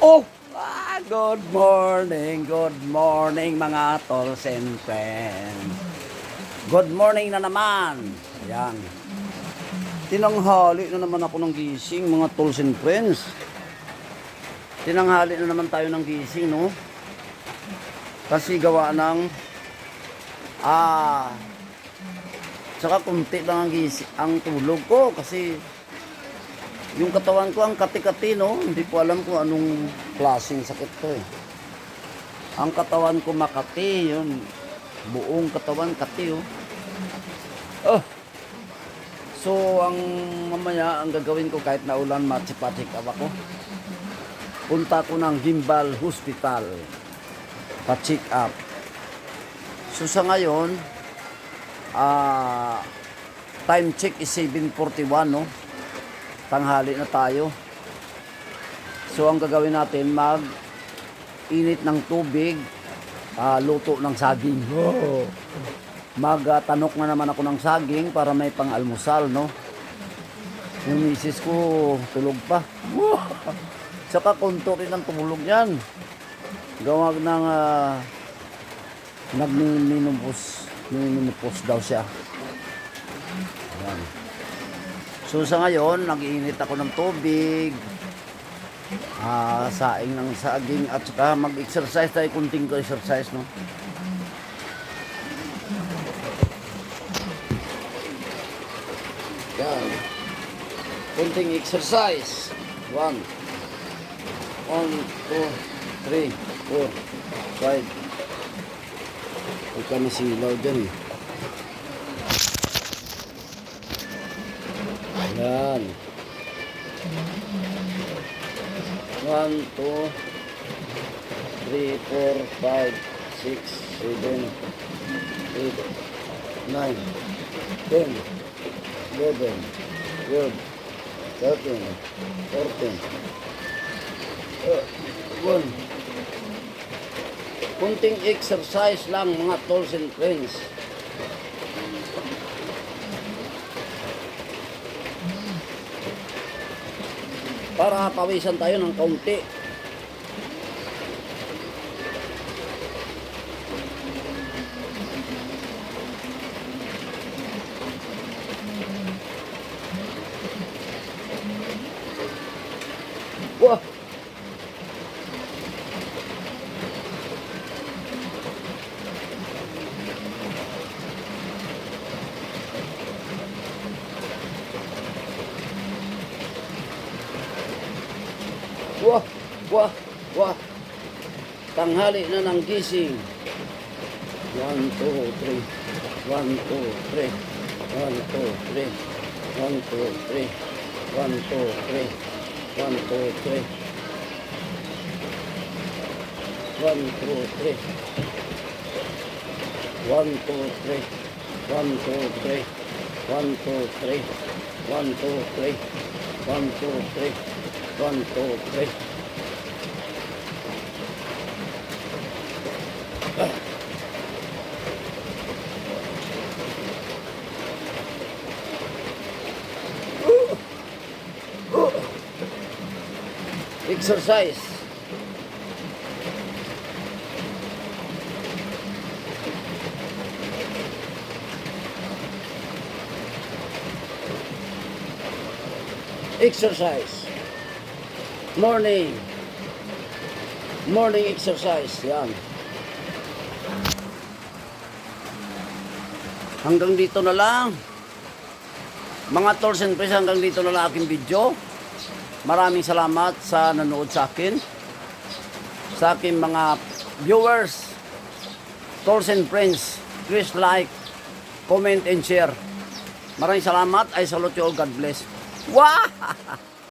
Oh! Good morning mga tolls and friends. Good morning na naman. Ayan. Tinanghali na naman ako ng gising mga tolls and friends. Tinanghali na naman tayo ng gising, no? Kasi gawa ng tsaka kunti lang ang gising, ang tulog ko kasi yung katawan ko ang kati-kati, no? Hindi ko alam kung anong klaseng sakit to eh. Ang katawan ko makati, yun. Buong katawan kati, oh. Oh. So, ang mamaya, ang gagawin ko kahit na ulan, matsipatsik ako. Punta ko ng Gimbal Hospital. Pa-check up. So, sa ngayon, time check is 7:41, no? Tanghali na tayo. So ang gagawin natin, mag-init ng tubig, luto ng saging. Mag-tanok na naman ako ng saging para may pang-almusal, no? Yung misis ko tulog pa. Saka konto rin ang tulog yan. Gawag ng nagninupos daw siya. Ayan. So sa ngayon, nag-iinit ako ng tubig, saing ng saging, at saka mag-exercise tayo, kunting exercise, no? Yan. Kunting exercise. 1, 2, 3, 4, 5. Huwag ka nasilaw dyan eh. Yan. 1, 2, 3, 4, 5, 6, 7, 8, 9, 10, 11, 12, 13, 14. 1. Kunting exercise lang mga tolls and friends. Para pawisan tayo ng kaunti. Wah! Wah, wah, wah. Tanghali na ng gising. 1, 2, 3. 1, 2, 3. 1, 2, 3. 1, 2, 3. 1, 2, 3. 1, 2, 3. 1, 2, 3. 1, 2, 3. 1, 2, 3. 1, 2, 3. 1, 2, 3. 1, 2, 3. 1, 2, 3. Exercise. Exercise. Morning exercise. Yan. Hanggang dito na lang mga tolls and friends, hanggang dito na lang aking video. Maraming salamat sa nanood sa akin, sa aking mga viewers, tolls and friends. Please like, comment and share. Maraming salamat. I salute you all. God bless. Wow!